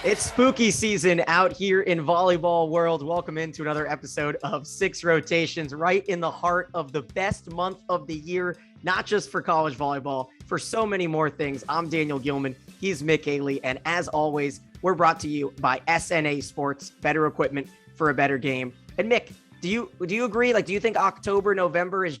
It's spooky season out here in volleyball world. Welcome into another episode of Six Rotations, right in the heart of the best month of the year, not just for college volleyball, for so many more things. I'm Daniel Gillman. He's Mick Haley. And as always, we're brought to you by SNA Sports, better equipment for a better game. And Mick, do you agree? Like, do you think October, November is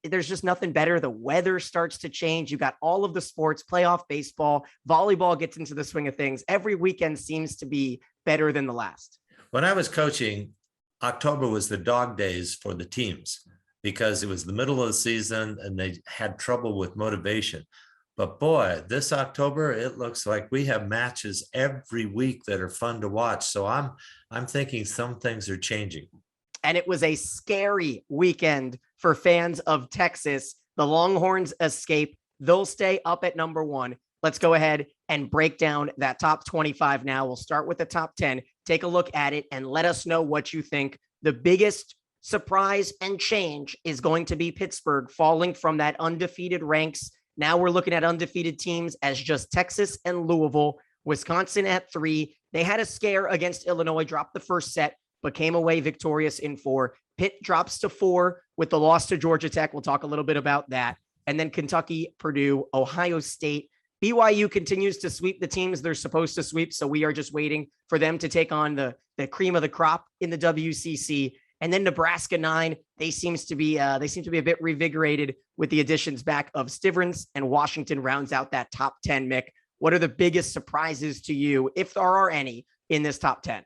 there's just nothing better? The weather starts to change. You got all of the sports, playoff baseball, volleyball gets into the swing of things. Every weekend seems to be better than the last. When I was coaching, October was the dog days for the teams because it was the middle of the season and they had trouble with motivation. But boy, this October, it looks like we have matches every week that are fun to watch. So I'm thinking some things are changing. And it was a scary weekend for fans of Texas. The Longhorns escape. They'll stay up at number one. Let's go ahead and break down that top 25 now. We'll start with the top 10. Take a look at it and let us know what you think. The biggest surprise and change is going to be Pittsburgh falling from that undefeated ranks. Now we're looking at undefeated teams as just Texas and Louisville. Wisconsin at 3. They had a scare against Illinois, dropped the first set, but came away victorious in 4. Pitt drops to 4 with the loss to Georgia Tech. We'll talk a little bit about that. And then Kentucky, Purdue, Ohio State. BYU continues to sweep the teams they're supposed to sweep. So we are just waiting for them to take on the cream of the crop in the WCC. And then Nebraska 9, they seem to be a bit revigorated with the additions back of Stivrins, and Washington rounds out that top 10. Mick, what are the biggest surprises to you, if there are any, in this top 10?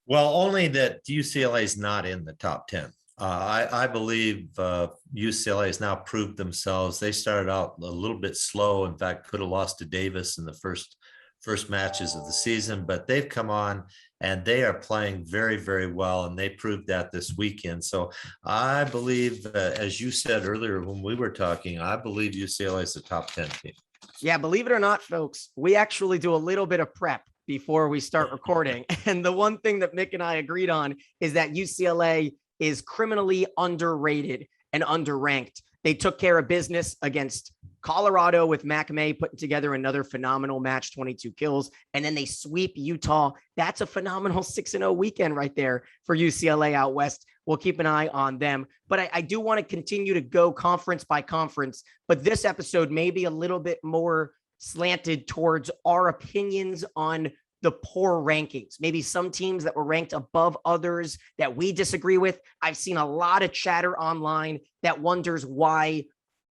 Well, only that UCLA is not in the top 10. I believe UCLA has now proved themselves. They started out a little bit slow. In fact, could have lost to Davis in the first matches of the season, but they've come on and they are playing very, very well. And they proved that this weekend. So I believe, as you said earlier when we were talking, I believe UCLA is the top 10 team. Yeah, believe it or not, folks, we actually do a little bit of prep before we start recording. And the one thing that Mick and I agreed on is that UCLA is criminally underrated and underranked. They took care of business against Colorado with Mac May putting together another phenomenal match, 22 kills, and then they sweep Utah. That's a phenomenal 6-0 weekend right there for UCLA out west. We'll keep an eye on them. But I do want to continue to go conference by conference, but this episode may be a little bit more slanted towards our opinions on the poor rankings, maybe some teams that were ranked above others that we disagree with. I've seen a lot of chatter online that wonders why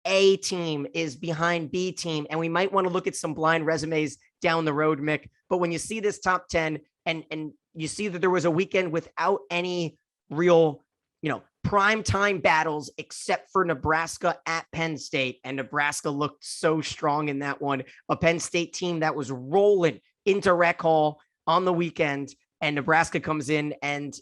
A team is behind B team. And we might want to look at some blind resumes down the road, Mick. But when you see this top 10 and you see that there was a weekend without any real, prime time battles except for Nebraska at Penn State. And Nebraska looked so strong in that one. A Penn State team that was rolling into Rec Hall on the weekend, and Nebraska comes in and,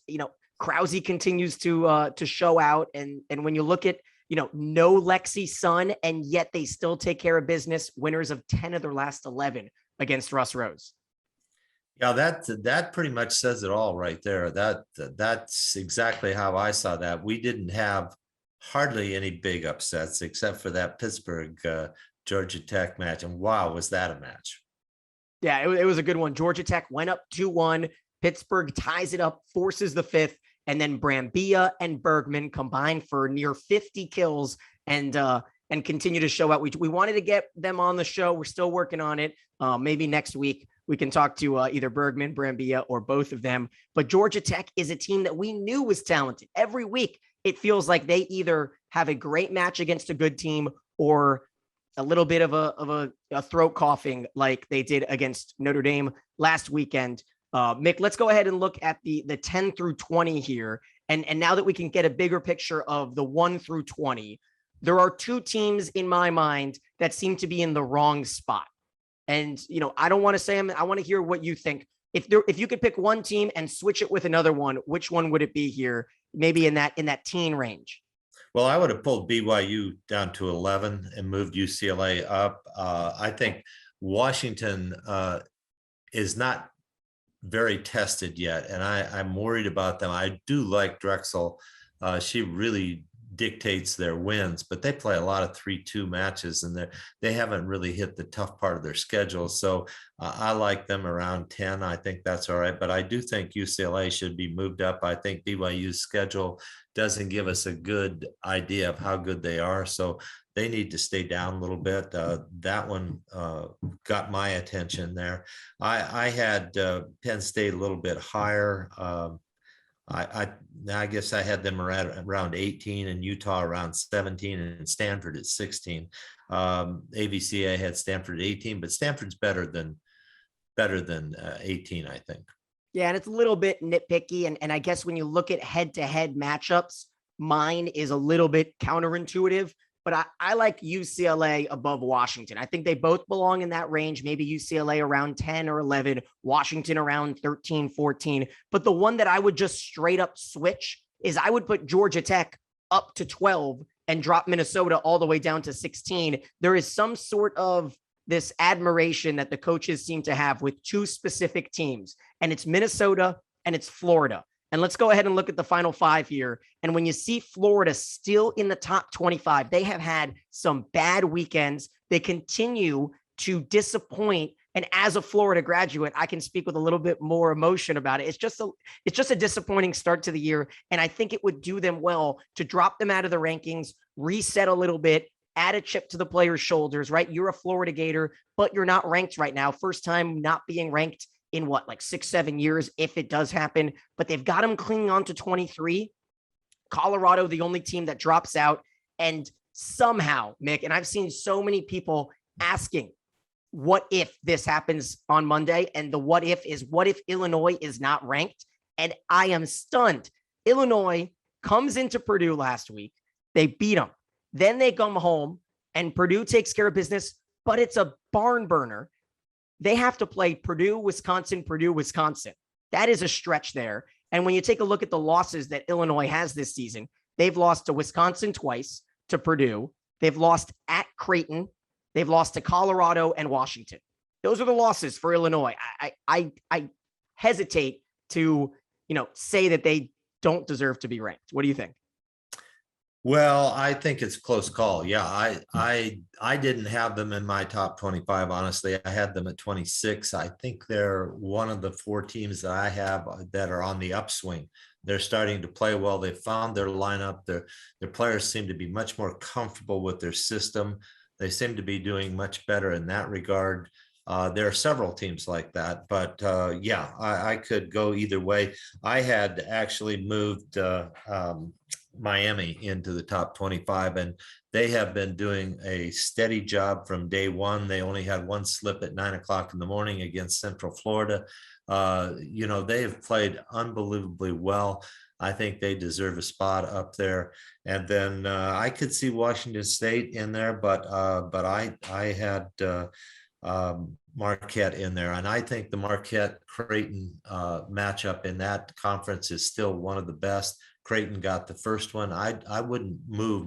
Krause continues to show out. And when you look at, no Lexi Sun, and yet they still take care of business, winners of 10 of their last 11 against Russ Rose. Yeah, that pretty much says it all right there. That's exactly how I saw that. We didn't have hardly any big upsets except for that Pittsburgh Georgia Tech match. And wow, was that a match? Yeah, it was a good one. Georgia Tech went up 2-1. Pittsburgh ties it up, forces the 5th, and then Brambilla and Bergman combined for near 50 kills and continue to show out. We wanted to get them on the show. We're still working on it. Maybe next week we can talk to either Bergman, Brambilla, or both of them. But Georgia Tech is a team that we knew was talented. Every week, it feels like they either have a great match against a good team or a little bit of a throat coughing like they did against Notre Dame last weekend. Mick, let's go ahead and look at the 10 through 20 here. And now that we can get a bigger picture of the 1 through 20, there are 2 teams in my mind that seem to be in the wrong spot. And, I don't want to say them. I want to hear what you think. If you could pick one team and switch it with another one, which one would it be here? Maybe in that teen range. Well, I would have pulled BYU down to 11 and moved UCLA up. I think Washington is not very tested yet, and I'm worried about them. I do like Drexel. She really dictates their wins, but they play a lot of 3-2 matches, and they haven't really hit the tough part of their schedule. So I like them around 10. I think that's all right, but I do think UCLA should be moved up. I think BYU's schedule doesn't give us a good idea of how good they are, so they need to stay down a little bit. That one got my attention there. I had Penn State a little bit higher. I guess I had them around 18, and Utah around 17, and Stanford at 16. AVCA had Stanford at 18, but Stanford's better than 18, I think. Yeah, and it's a little bit nitpicky. And I guess when you look at head-to-head matchups, mine is a little bit counterintuitive, but I like UCLA above Washington. I think they both belong in that range, maybe UCLA around 10 or 11, Washington around 13, 14. But the one that I would just straight up switch is I would put Georgia Tech up to 12 and drop Minnesota all the way down to 16. There is some sort of this admiration that the coaches seem to have with two specific teams, and it's Minnesota and it's Florida. And let's go ahead and look at the Final Five here. And when you see Florida still in the top 25, they have had some bad weekends. They continue to disappoint. And as a Florida graduate, I can speak with a little bit more emotion about it. It's just a disappointing start to the year. And I think it would do them well to drop them out of the rankings, reset a little bit, add a chip to the players' shoulders, right? You're a Florida Gator, but you're not ranked right now. First time not being ranked in what, like 6-7 years, if it does happen, but they've got them clinging on to 23. Colorado, the only team that drops out. And somehow, Mick, and I've seen so many people asking, what if this happens on Monday? And the what if is, what if Illinois is not ranked? And I am stunned. Illinois comes into Purdue last week. They beat them. Then they come home and Purdue takes care of business, but it's a barn burner. They have to play Purdue, Wisconsin. That is a stretch there. And when you take a look at the losses that Illinois has this season, they've lost to Wisconsin twice, to Purdue. They've lost at Creighton. They've lost to Colorado and Washington. Those are the losses for Illinois. I hesitate to, say that they don't deserve to be ranked. What do you think? Well, I think it's a close call. Yeah, I didn't have them in my top 25. Honestly, I had them at 26. I think they're one of the 4 teams that I have that are on the upswing. They're starting to play well. They found their lineup. Their players seem to be much more comfortable with their system. They seem to be doing much better in that regard. There are several teams like that, but yeah, I could go either way. I had actually moved Miami into the top 25, and they have been doing a steady job from day one. They only had one slip at 9 o'clock in the morning against Central Florida. They have played unbelievably well. I think they deserve a spot up there. And then I could see Washington State in there, but I had Marquette in there, and I think the Marquette-Creighton matchup in that conference is still one of the best. Creighton got the first one. I wouldn't move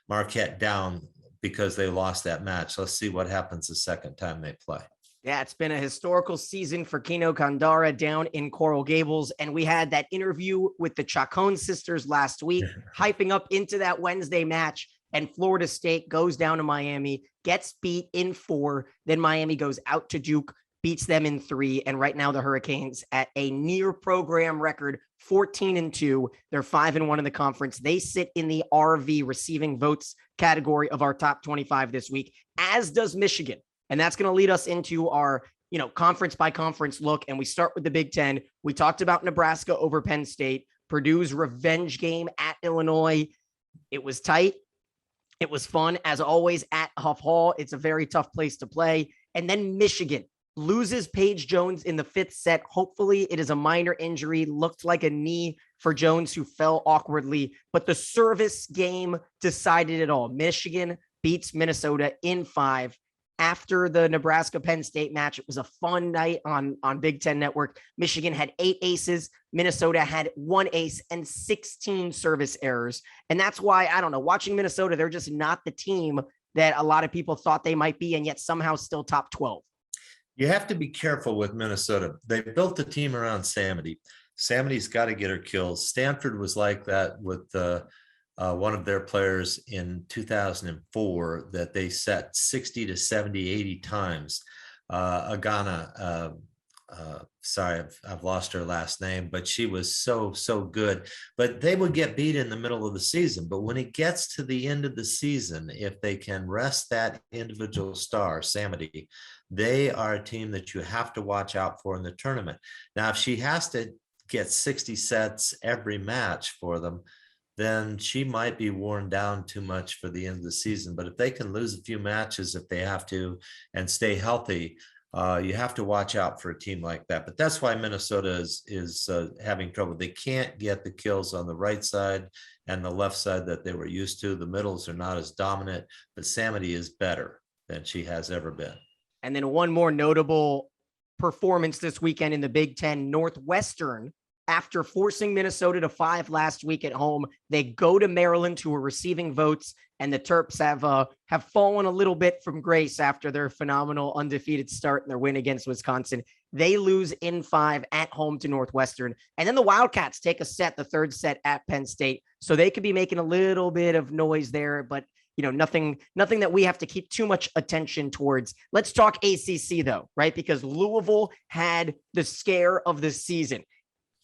Marquette down because they lost that match. Let's see what happens the second time they play. Yeah, it's been a historical season for Kino Kandara down in Coral Gables. And we had that interview with the Chacon sisters last week, hyping up into that Wednesday match. And Florida State goes down to Miami, gets beat in 4. Then Miami goes out to Duke, beats them in 3. And right now the Hurricanes at a near program record, 14-2. They're 5-1 in the conference. They sit in the RV receiving votes category of our top 25 this week, as does Michigan. And that's going to lead us into our, conference by conference look. And we start with the Big Ten. We talked about Nebraska over Penn State, Purdue's revenge game at Illinois. It was tight. It was fun, as always, at Huff Hall. It's a very tough place to play. And then Michigan loses Paige Jones in the 5th set. Hopefully it is a minor injury. Looked like a knee for Jones, who fell awkwardly. But the service game decided it all. Michigan beats Minnesota in 5. After the Nebraska-Penn State match, it was a fun night on Big Ten Network. Michigan had 8 aces. Minnesota had 1 ace and 16 service errors. And that's why, I don't know, watching Minnesota, they're just not the team that a lot of people thought they might be, and yet somehow still top 12. You have to be careful with Minnesota. They built the team around Samity. Samity's got to get her kills. Stanford was like that with one of their players in 2004 that they set 60 to 70, 80 times. Agana, sorry, I've lost her last name, but she was so good. But they would get beat in the middle of the season. But when it gets to the end of the season, if they can rest that individual star, Samity, they are a team that you have to watch out for in the tournament. Now, if she has to get 60 sets every match for them, then she might be worn down too much for the end of the season. But if they can lose a few matches, if they have to, and stay healthy, you have to watch out for a team like that. But that's why Minnesota is having trouble. They can't get the kills on the right side and the left side that they were used to. The middles are not as dominant, but Samity is better than she has ever been. And then one more notable performance this weekend in the Big Ten. Northwestern, after forcing Minnesota to 5 last week at home, they go to Maryland, who are receiving votes, and the Terps have fallen a little bit from grace after their phenomenal undefeated start and their win against Wisconsin. They lose in 5 at home to Northwestern. And then the Wildcats take a set, the third set at Penn State. So they could be making a little bit of noise there, but nothing that we have to keep too much attention towards. Let's talk ACC though, right? Because Louisville had the scare of the season.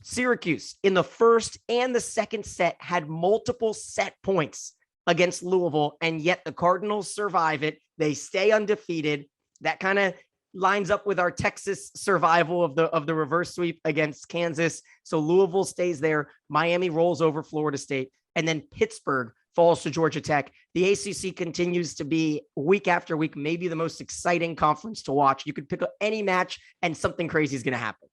Syracuse in the first and the second set had multiple set points against Louisville, and yet the Cardinals survive it. They stay undefeated. That kind of lines up with our Texas survival of the reverse sweep against Kansas. So Louisville stays there. Miami rolls over Florida State, and then Pittsburgh falls to Georgia Tech. The ACC continues to be week after week, maybe the most exciting conference to watch. You could pick up any match and something crazy is going to happen.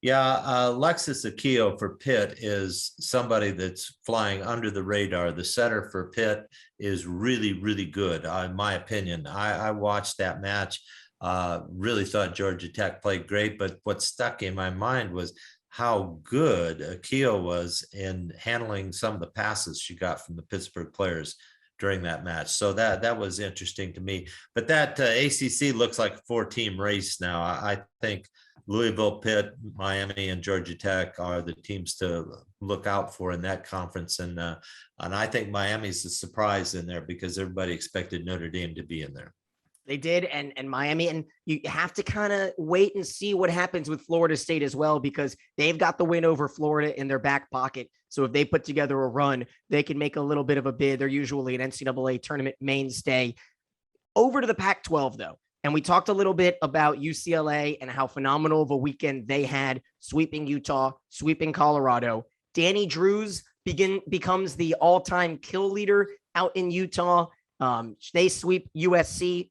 Yeah, Alexis Akio for Pitt is somebody that's flying under the radar. The setter for Pitt is really, really good, in my opinion. I watched that match, really thought Georgia Tech played great, but what stuck in my mind was how good Akio was in handling some of the passes she got from the Pittsburgh players during that match. So that was interesting to me. But that ACC looks like a 4-team race now. I think Louisville, Pitt, Miami, and Georgia Tech are the teams to look out for in that conference. And I think Miami's a surprise in there because everybody expected Notre Dame to be in there. They did, and Miami, and you have to kind of wait and see what happens with Florida State as well, because they've got the win over Florida in their back pocket. So if they put together a run, they can make a little bit of a bid. They're usually an NCAA tournament mainstay. Over to the Pac-12, though. And we talked a little bit about UCLA and how phenomenal of a weekend they had, sweeping Utah, sweeping Colorado. Danny Drews becomes the all-time kill leader out in Utah. They sweep USC.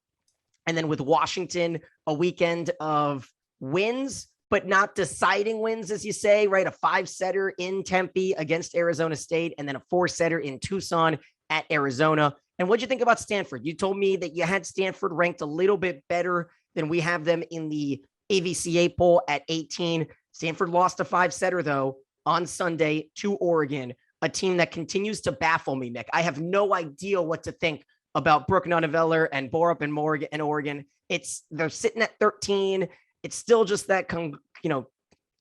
And then with Washington, a weekend of wins, but not deciding wins, as you say, right? A 5-setter in Tempe against Arizona State, and then a 4-setter in Tucson at Arizona. And what'd you think about Stanford? You told me that you had Stanford ranked a little bit better than we have them in the AVCA poll at 18. Stanford lost a 5-setter, though, on Sunday to Oregon, a team that continues to baffle me, Mick. I have no idea what to think about Brooke Nunneveller and Borup and Morgan and Oregon. They're sitting at 13. It's still just that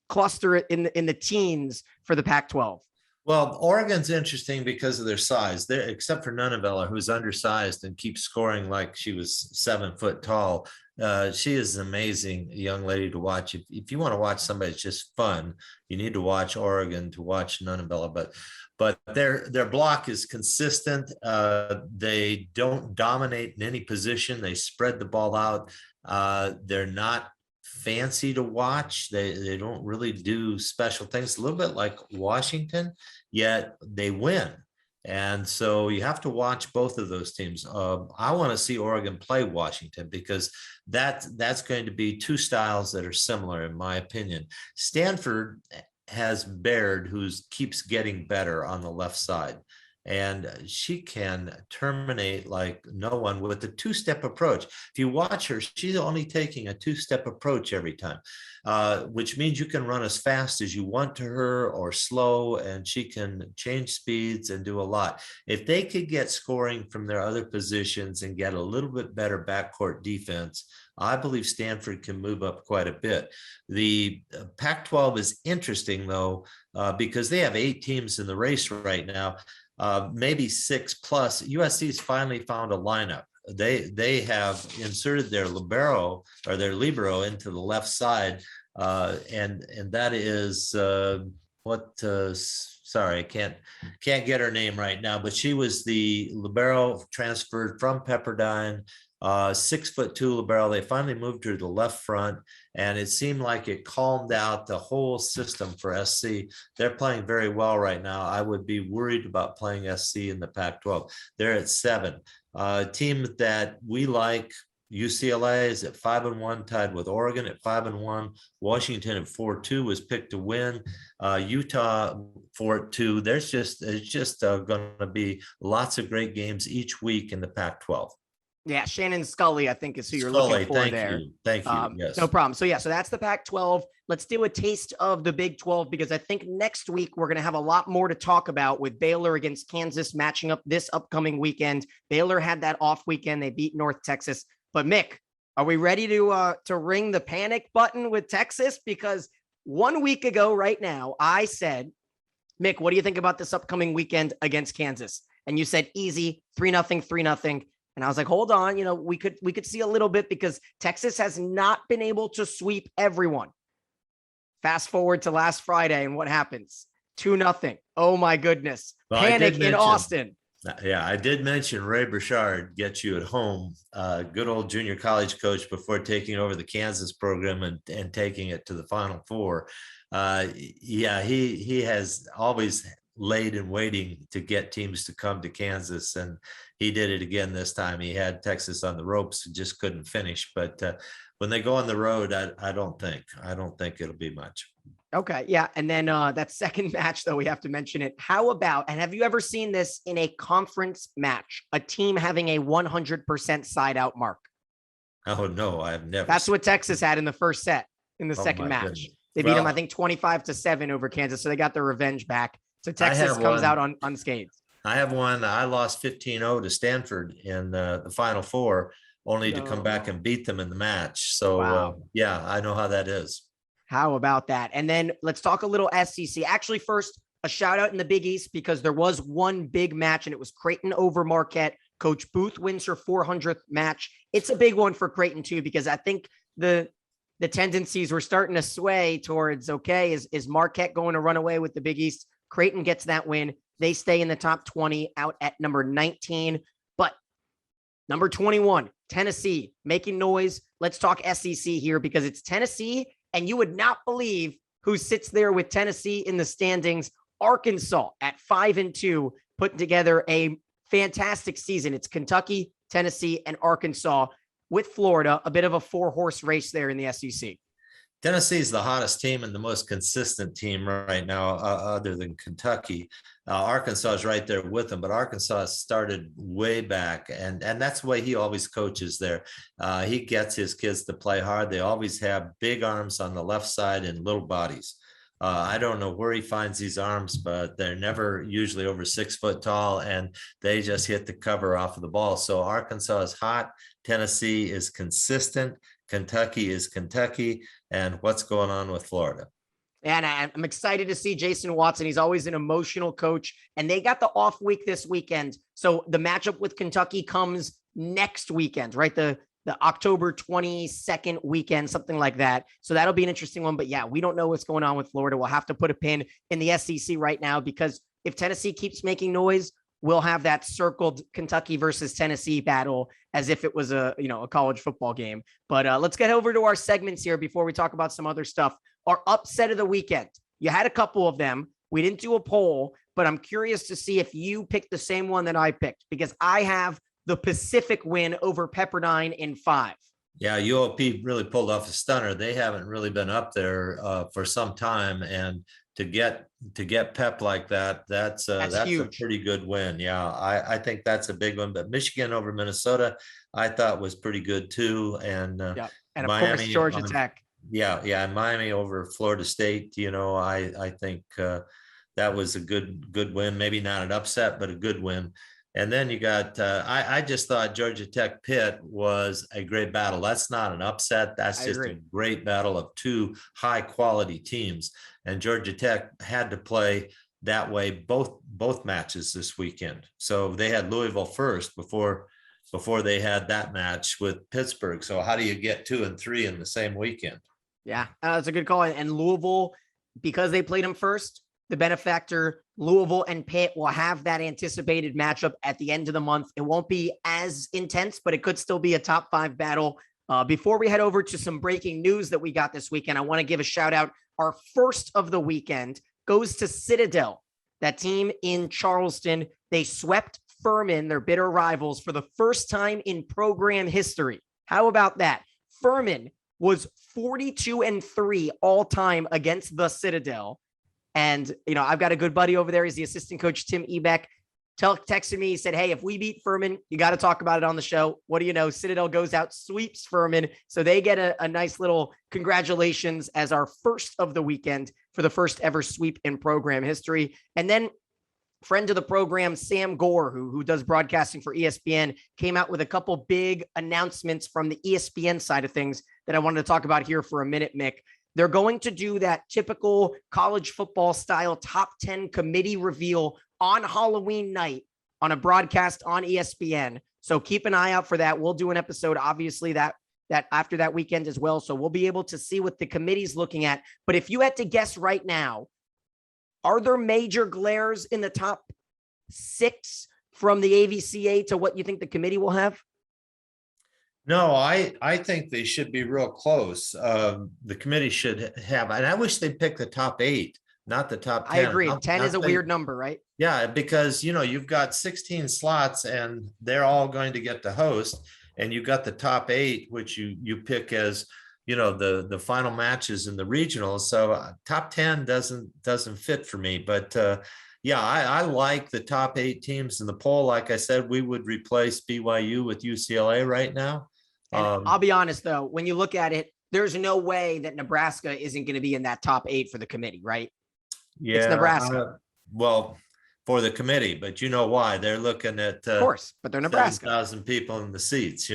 cluster in the teens for the Pac-12. Well, Oregon's interesting because of their size. They're, except for Nunneveller, who's undersized and keeps scoring like she was 7 foot tall. She is an amazing young lady to watch. If you want to watch somebody that's just fun, you need to watch Oregon to watch Nunneveller. But their block is consistent. They don't dominate in any position. They spread the ball out. They're not fancy to watch. They don't really do special things, a little bit like Washington, yet they win. And so you have to watch both of those teams. I want to see Oregon play Washington because that's going to be two styles that are similar, in my opinion. Stanford has Baird, who keeps getting better on the left side. And she can terminate like no one with a two-step approach. If you watch her, she's only taking a two-step approach every time, which means you can run as fast as you want to her or slow, and she can change speeds and do a lot. If they could get scoring from their other positions and get a little bit better backcourt defense, I believe Stanford can move up quite a bit. The Pac-12 is interesting, though, because they have 8 teams in the race right now. maybe 6+. USC's finally found a lineup. They have inserted their libero or their libero into the left side, and that is sorry, I can't get her name right now, but she was the libero transferred from Pepperdine, 6'2" libero. They finally moved her to the left front, and it seemed like it calmed out the whole system for SC. They're playing very well right now. I would be worried about playing SC in the Pac-12. They're at 7. Team that we like, UCLA is at 5-1, tied with Oregon at 5-1. Washington at 4-2 was picked to win. Utah 4-2. It's just going to be lots of great games each week in the Pac-12. Yeah, Shannon Scully, I think, is who you're looking for there. Thank you. Yes. No problem. So that's the Pac-12. Let's do a taste of the Big 12, because I think next week we're going to have a lot more to talk about with Baylor against Kansas matching up this upcoming weekend. Baylor had that off weekend. They beat North Texas. But Mick, are we ready to ring the panic button with Texas? Because 1 week ago right now, I said, Mick, what do you think about this upcoming weekend against Kansas? And you said easy, 3-0, 3-0. And I was like, hold on, we could see a little bit, because Texas has not been able to sweep everyone. Fast forward to last Friday, and what happens? 2-0. Oh my goodness. Well, panic in Austin. Yeah, I did mention Ray Burchard gets you at home, good old junior college coach before taking over the Kansas program and taking it to the Final Four. He has always laid in waiting to get teams to come to Kansas, and he did it again this time. He had Texas on the ropes and just couldn't finish. But when they go on the road, I don't think it'll be much. Okay. Yeah. And then that second match, though, we have to mention it. How about, and have you ever seen this in a conference match, a team having a 100% side out mark? Oh, no, I've never. That's what Texas had in the first set in the second match. Goodness. They beat them, I think, 25-7 over Kansas. So they got their revenge back. So Texas comes out unscathed. I have one. I lost 15-0 to Stanford in the Final Four, only to come back and beat them in the match. So, wow. I know how that is. How about that? And then let's talk a little SEC. Actually, first, a shout out in the Big East, because there was one big match, and it was Creighton over Marquette. Coach Booth wins her 400th match. It's a big one for Creighton, too, because I think the tendencies were starting to sway towards, okay, is Marquette going to run away with the Big East? Creighton gets that win. They stay in the top 20, out at number 19. But number 21, Tennessee, making noise. Let's talk SEC here, because it's Tennessee, and you would not believe who sits there with Tennessee in the standings. Arkansas at 5-2, putting together a fantastic season. It's Kentucky, Tennessee, and Arkansas with Florida, a bit of a 4-horse race there in the SEC. Tennessee is the hottest team and the most consistent team right now, other than Kentucky. Arkansas is right there with them, but Arkansas started way back, and that's the way he always coaches there. He gets his kids to play hard. They always have big arms on the left side and little bodies. I don't know where he finds these arms, but they're never usually over 6 foot tall, and they just hit the cover off of the ball. So Arkansas is hot. Tennessee is consistent. Kentucky is Kentucky. And what's going on with Florida? And I'm excited to see Jason Watson. He's always an emotional coach, and they got the off week this weekend. So the matchup with Kentucky comes next weekend, right? The October 22nd weekend, something like that. So that'll be an interesting one. But yeah, we don't know what's going on with Florida. We'll have to put a pin in the SEC right now, because if Tennessee keeps making noise, we'll have that circled Kentucky versus Tennessee battle as if it was a college football game. But let's get over to our segments here before we talk about some other stuff. Our upset of the weekend. You had a couple of them. We didn't do a poll, but I'm curious to see if you picked the same one that I picked, because I have the Pacific win over Pepperdine in 5. Yeah, UOP really pulled off a stunner. They haven't really been up there for some time, and to get Pep like that, that's a pretty good win. Yeah, I think that's a big one. But Michigan over Minnesota, I thought was pretty good too. And and of Miami, course Georgia Tech. Yeah, and Miami over Florida State. I think that was a good win. Maybe not an upset, but a good win. And then you got, I just thought Georgia Tech Pitt was a great battle. That's not an upset. That's just a great battle of two high quality teams. And Georgia Tech had to play that way both matches this weekend. So they had Louisville first before they had that match with Pittsburgh. So how do you get 2 and 3 in the same weekend? Yeah, that's a good call. And Louisville, because they played them first, the benefactor, Louisville and Pitt will have that anticipated matchup at the end of the month. It won't be as intense, but it could still be a top 5 battle. Before we head over to some breaking news that we got this weekend, I want to give a shout out. Our first of the weekend goes to Citadel, that team in Charleston. They swept Furman, their bitter rivals, for the first time in program history. How about that? Furman was 42-3 all time against the Citadel. And, I've got a good buddy over there. He's the assistant coach, Tim Ebeck. Texted me, he said, hey, if we beat Furman, you got to talk about it on the show. What do you know? Citadel goes out, sweeps Furman. So they get a nice little congratulations as our first of the weekend for the first ever sweep in program history. And then friend of the program, Sam Gore, who does broadcasting for ESPN, came out with a couple big announcements from the ESPN side of things that I wanted to talk about here for a minute, Mick. They're going to do that typical college football style top 10 committee reveal on Halloween night on a broadcast on ESPN. So keep an eye out for that. We'll do an episode, obviously, that after that weekend as well. So we'll be able to see what the committee's looking at. But if you had to guess right now, are there major glares in the top 6 from the AVCA to what you think the committee will have? No, I think they should be real close. The committee should have, and I wish they'd pick the top 8, not the top 10. I agree. 10 is a weird number, right? Yeah, because you've got 16 slots and they're all going to get to host, and you've got the top 8, which you pick as the final matches in the regionals. So top 10 doesn't fit for me. But I like the top 8 teams in the poll. Like I said, we would replace BYU with UCLA right now. And I'll be honest, though, when you look at it, there's no way that Nebraska isn't going to be in that top 8 for the committee, right? Yeah, it's Nebraska. Well, for the committee, but you know why? They're looking at of course, but they're Nebraska. 7,000 people in the seats,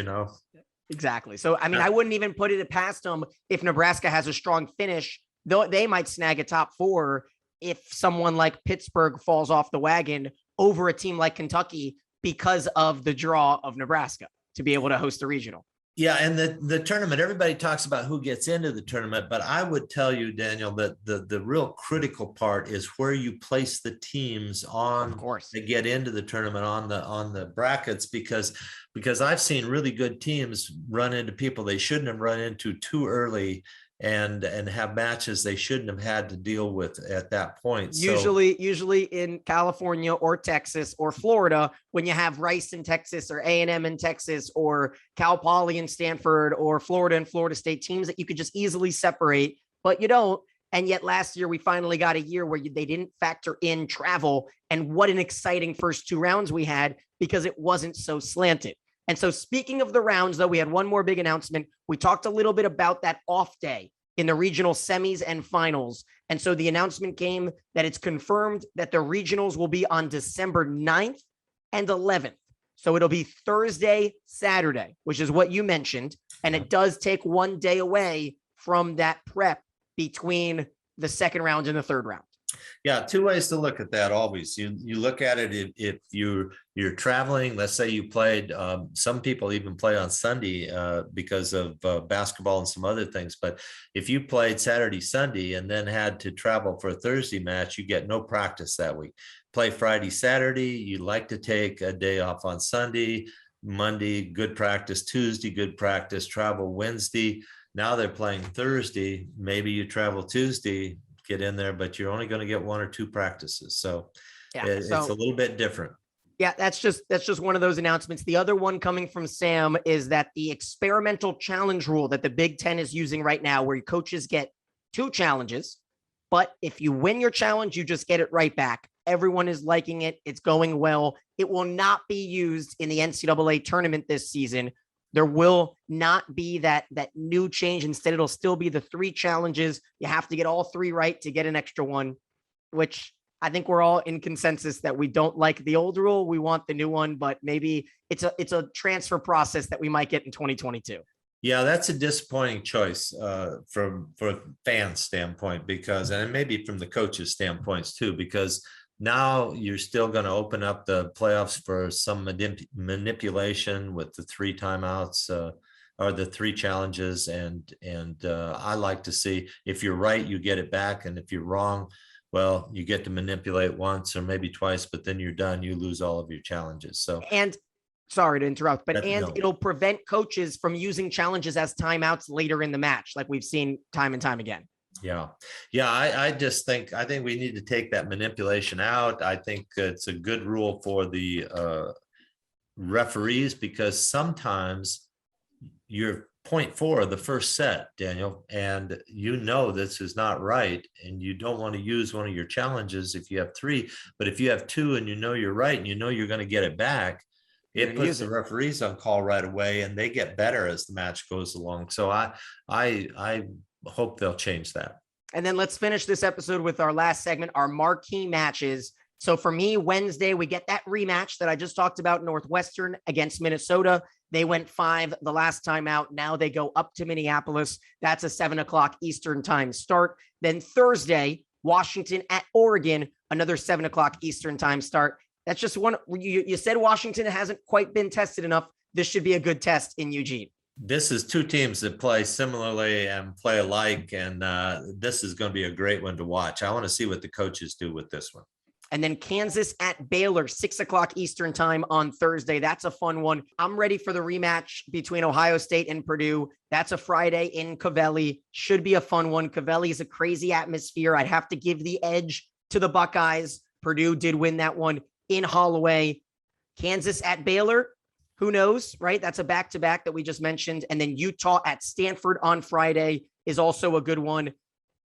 Exactly. So, I mean, I wouldn't even put it past them if Nebraska has a strong finish, though they might snag a top 4 if someone like Pittsburgh falls off the wagon over a team like Kentucky because of the draw of Nebraska to be able to host the regional. Yeah, and the tournament, everybody talks about who gets into the tournament, but I would tell you, Daniel, that the real critical part is where you place the teams on, of course, to get into the tournament on the brackets, because I've seen really good teams run into people they shouldn't have run into too early and have matches they shouldn't have had to deal with at that point. Usually in California or Texas or Florida, when you have Rice in Texas or A&M in Texas or Cal Poly in Stanford or Florida and Florida State, teams that you could just easily separate, but you don't. And yet last year, we finally got a year where they didn't factor in travel. And what an exciting first 2 rounds we had because it wasn't so slanted. And so speaking of the rounds, though, we had one more big announcement. We talked a little bit about that off day in the regional semis and finals. And so the announcement came that it's confirmed that the regionals will be on December 9th and 11th. So it'll be Thursday, Saturday, which is what you mentioned. And it does take 1 day away from that prep between the second round and the third round. Yeah, 2 ways to look at that. Always, you look at it if you're traveling. Let's say you played. Some people even play on Sunday because of basketball and some other things. But if you played Saturday, Sunday, and then had to travel for a Thursday match, you get no practice that week. Play Friday, Saturday. You like to take a day off on Sunday, Monday, good practice. Tuesday, good practice. Travel Wednesday. Now they're playing Thursday. Maybe you travel Tuesday, get in there, but you're only going to get 1 or 2 practices. So it's a little bit different. Yeah, that's just one of those announcements. The other one coming from Sam is that the experimental challenge rule that the Big Ten is using right now, where coaches get 2 challenges, but if you win your challenge, you just get it right back. Everyone is liking it. It's going well. It will not be used in the NCAA tournament this season. There will not be that new change. Instead, it'll still be the 3 challenges. You have to get all 3 right to get an extra one, which I think we're all in consensus that we don't like the old rule. We want the new one, but maybe it's a transfer process that we might get in 2022. Yeah, that's a disappointing choice from a fan standpoint, because, and maybe from the coaches' standpoints too, because now you're still going to open up the playoffs for some manipulation with the 3 timeouts or the 3 challenges, and I like to see, if you're right, you get it back, and if you're wrong, well, you get to manipulate once or maybe twice, but then you're done. You lose all of your challenges. So, And sorry to interrupt, but no. it'll prevent coaches from using challenges as timeouts later in the match, like we've seen time and time again. Yeah. Yeah. I just think, we need to take that manipulation out. I think it's a good rule for the referees, because sometimes you're 0.4 of the first set, Daniel, and this is not right, and you don't want to use one of your challenges if you have 3, but if you have 2 and you're right and you're going to get it back, it puts the referees on call right away, and they get better as the match goes along. So I hope they'll change that. And then let's finish this episode with our last segment, our marquee matches. So for me, Wednesday, we get that rematch that I just talked about, Northwestern against Minnesota. They went 5 the last time out. Now they go up to Minneapolis. That's a 7:00 Eastern time start. Then Thursday, Washington at Oregon, another 7:00 Eastern time start. That's just one. You said Washington hasn't quite been tested enough. This should be a good test in Eugene. This is 2 teams that play similarly and play alike, and this is going to be a great one to watch. I want to see what the coaches do with this one. And then Kansas at Baylor, 6:00 Eastern time on Thursday. That's a fun one. I'm ready for the rematch between Ohio State and Purdue. That's a Friday in Covelli. Should be a fun one. Covelli is a crazy atmosphere. I'd have to give the edge to the Buckeyes. Purdue did win that one in Holloway. Kansas at Baylor, who knows, right? That's a back-to-back that we just mentioned. And then Utah at Stanford on Friday is also a good one.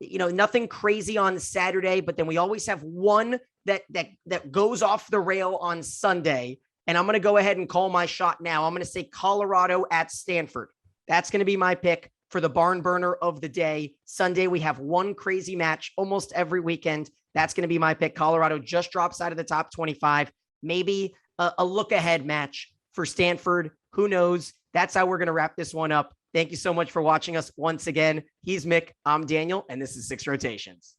Nothing crazy on Saturday, but then we always have one that goes off the rail on Sunday. And I'm going to go ahead and call my shot now. I'm going to say Colorado at Stanford. That's going to be my pick for the barn burner of the day. Sunday, we have one crazy match almost every weekend. That's going to be my pick. Colorado just drops out of the top 25. Maybe a look ahead match for Stanford. Who knows? That's how we're going to wrap this one up. Thank you so much for watching us once again. He's Mick, I'm Daniel, and this is 6 Rotations.